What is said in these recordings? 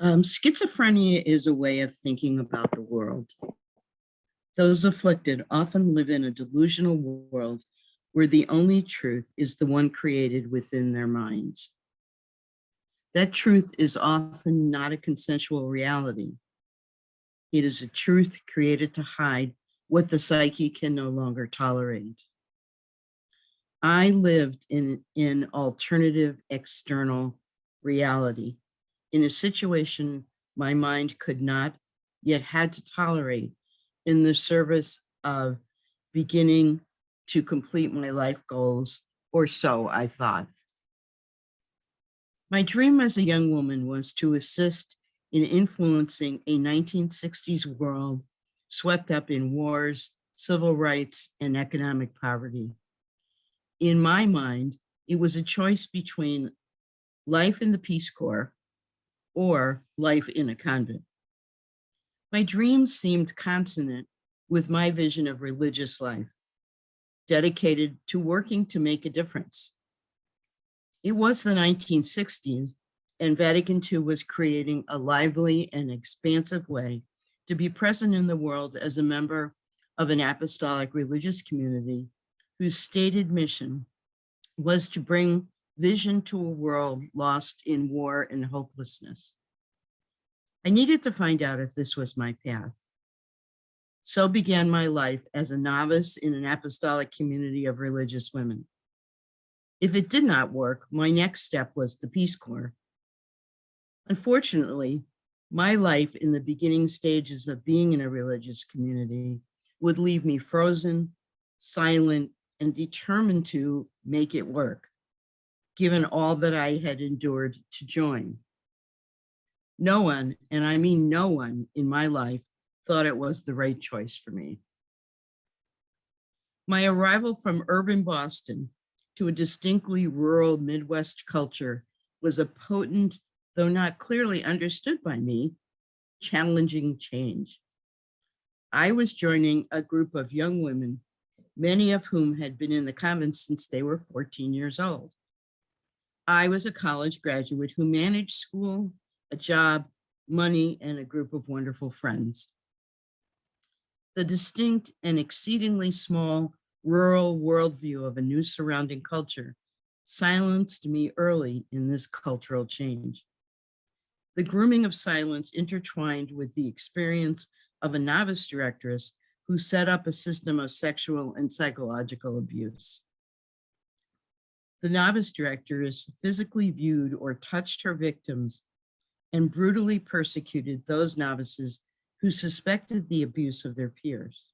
Schizophrenia is a way of thinking about the world. Those afflicted often live in a delusional world where the only truth is the one created within their minds. That truth is often not a consensual reality. It is a truth created to hide what the psyche can no longer tolerate. I lived in an alternative external reality, in a situation my mind could not yet had to tolerate, in the service of beginning to complete my life goals, or so I thought. My dream as a young woman was to assist in influencing a 1960s world swept up in wars, civil rights, and economic poverty. In my mind, it was a choice between life in the Peace Corps or life in a convent. My dreams seemed consonant with my vision of religious life, dedicated to working to make a difference. It was the 1960s, and Vatican II was creating a lively and expansive way to be present in the world as a member of an apostolic religious community whose stated mission was to bring vision to a world lost in war and hopelessness. I needed to find out if this was my path. So began my life as a novice in an apostolic community of religious women. If it did not work, my next step was the Peace Corps. Unfortunately, my life in the beginning stages of being in a religious community would leave me frozen, silent, and determined to make it work, given all that I had endured to join. No one, and I mean no one in my life, thought it was the right choice for me. My arrival from urban Boston to a distinctly rural Midwest culture was a potent, though not clearly understood by me, challenging change. I was joining a group of young women, many of whom had been in the convent since they were 14 years old. I was a college graduate who managed school, a job, money, and a group of wonderful friends. The distinct and exceedingly small rural worldview of a new surrounding culture silenced me early in this cultural change. The grooming of silence intertwined with the experience of a novice directress who set up a system of sexual and psychological abuse. The novice directress physically viewed or touched her victims and brutally persecuted those novices who suspected the abuse of their peers.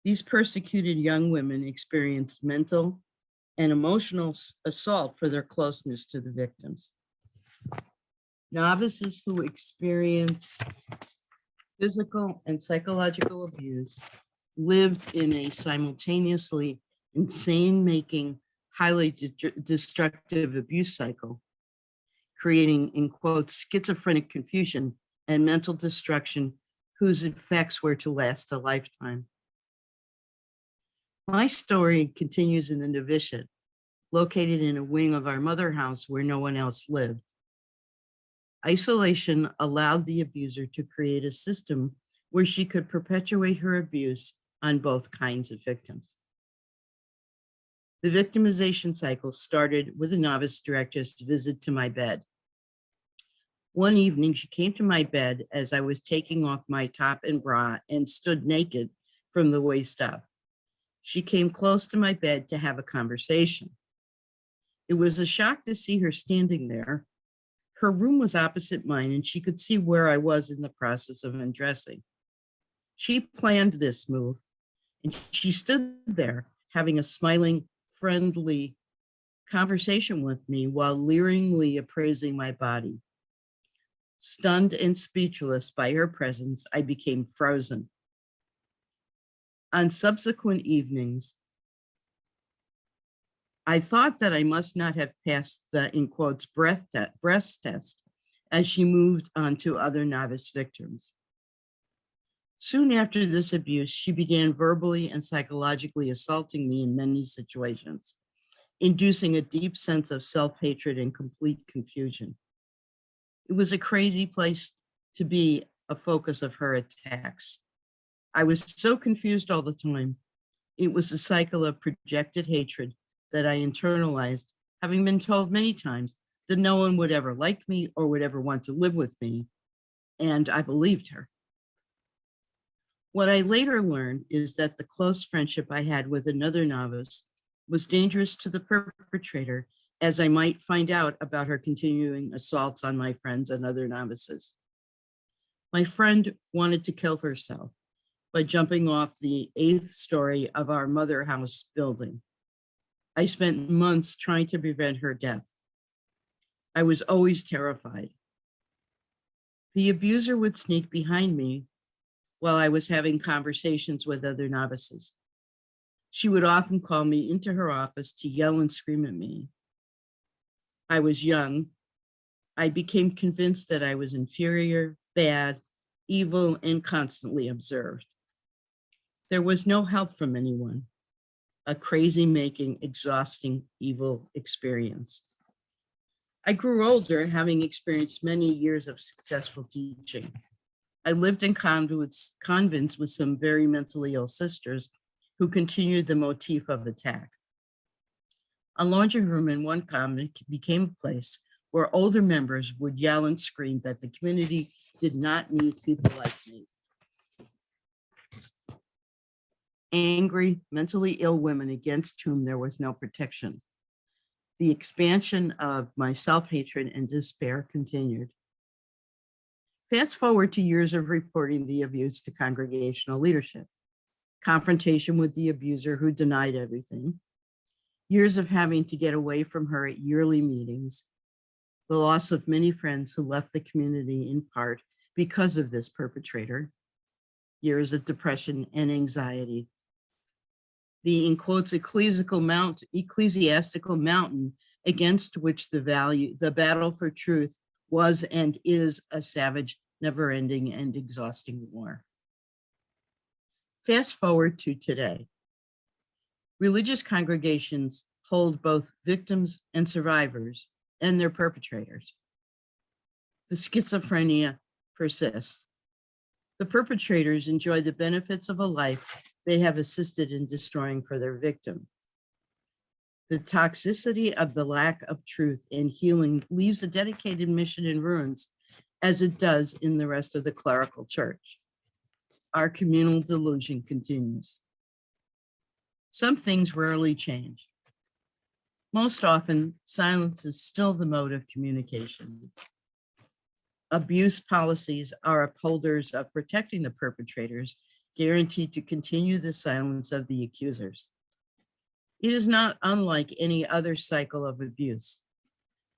These persecuted young women experienced mental and emotional assault for their closeness to the victims. Novices who experienced physical and psychological abuse lived in a simultaneously insane-making, highly destructive abuse cycle, creating, in quotes, schizophrenic confusion and mental destruction whose effects were to last a lifetime. My story continues in the novitiate, located in a wing of our mother house where no one else lived. Isolation allowed the abuser to create a system where she could perpetuate her abuse on both kinds of victims. The victimization cycle started with a novice directress visit to my bed. One evening, she came to my bed as I was taking off my top and bra and stood naked from the waist up. She came close to my bed to have a conversation. It was a shock to see her standing there. Her room was opposite mine, and she could see where I was in the process of undressing. She planned this move, and she stood there having a smiling, friendly conversation with me while leeringly appraising my body. Stunned and speechless by her presence, I became frozen. On subsequent evenings, I thought that I must not have passed the, in quotes, breast test as she moved on to other novice victims. Soon after this abuse, she began verbally and psychologically assaulting me in many situations, inducing a deep sense of self-hatred and complete confusion. It was a crazy place to be a focus of her attacks. I was so confused all the time. It was a cycle of projected hatred that I internalized, having been told many times that no one would ever like me or would ever want to live with me, and I believed her. What I later learned is that the close friendship I had with another novice was dangerous to the perpetrator, as I might find out about her continuing assaults on my friends and other novices. My friend wanted to kill herself by jumping off the 8th story of our mother house building. I spent months trying to prevent her death. I was always terrified. The abuser would sneak behind me while I was having conversations with other novices. She would often call me into her office to yell and scream at me. I was young. I became convinced that I was inferior, bad, evil, and constantly observed. There was no help from anyone. A crazy-making, exhausting, evil experience. I grew older, having experienced many years of successful teaching. I lived in convents with some very mentally ill sisters who continued the motif of attack. A laundry room in one convent became a place where older members would yell and scream that the community did not need people like me. Angry, mentally ill women against whom there was no protection. The expansion of my self-hatred and despair continued. Fast forward to years of reporting the abuse to congregational leadership, confrontation with the abuser who denied everything, years of having to get away from her at yearly meetings, the loss of many friends who left the community in part because of this perpetrator, years of depression and anxiety. The, in quotes, ecclesiastical mountain against which the battle for truth was and is a savage, never-ending and exhausting war. Fast forward to today. Religious congregations hold both victims and survivors and their perpetrators. The schizophrenia persists. The perpetrators enjoy the benefits of a life they have assisted in destroying for their victim. The toxicity of the lack of truth and healing leaves a dedicated mission in ruins, as it does in the rest of the clerical church. Our communal delusion continues. Some things rarely change. Most often, silence is still the mode of communication. Abuse policies are upholders of protecting the perpetrators, guaranteed to continue the silence of the accusers. It is not unlike any other cycle of abuse.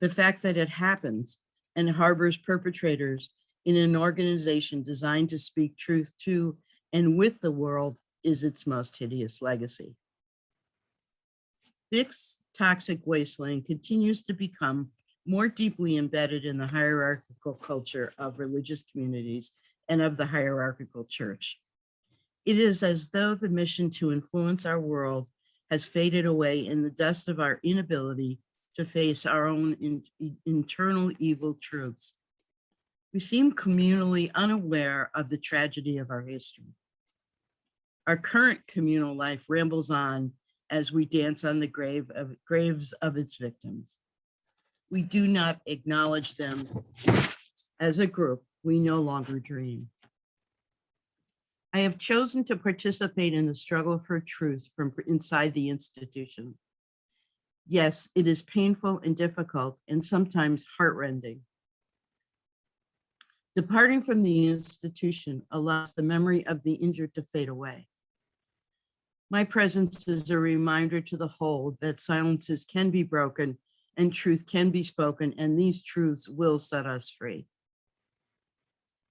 The fact that it happens and harbors perpetrators in an organization designed to speak truth to and with the world is its most hideous legacy. This toxic wasteland continues to become more deeply embedded in the hierarchical culture of religious communities and of the hierarchical church. It is as though the mission to influence our world has faded away in the dust of our inability to face our own internal evil truths. We seem communally unaware of the tragedy of our history. Our current communal life rambles on as we dance on the graves of its victims. We do not acknowledge them as a group. We no longer dream. I have chosen to participate in the struggle for truth from inside the institution. Yes, it is painful and difficult and sometimes heartrending. Departing from the institution allows the memory of the injured to fade away. My presence is a reminder to the whole that silences can be broken and truth can be spoken, and these truths will set us free.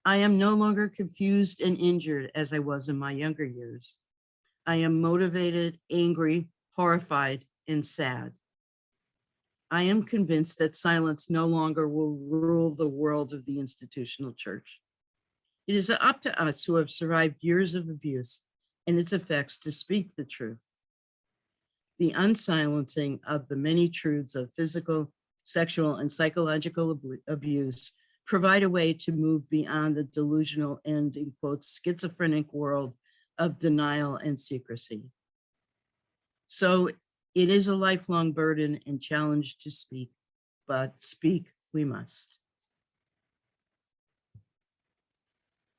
I am no longer confused and injured as I was in my younger years. I am motivated, angry, horrified, and sad. I am convinced that silence no longer will rule the world of the institutional church. It is up to us who have survived years of abuse and its effects to speak the truth. The unsilencing of the many truths of physical, sexual, and psychological abuse provide a way to move beyond the delusional and, in quotes, schizophrenic world of denial and secrecy. So it is a lifelong burden and challenge to speak, but speak we must.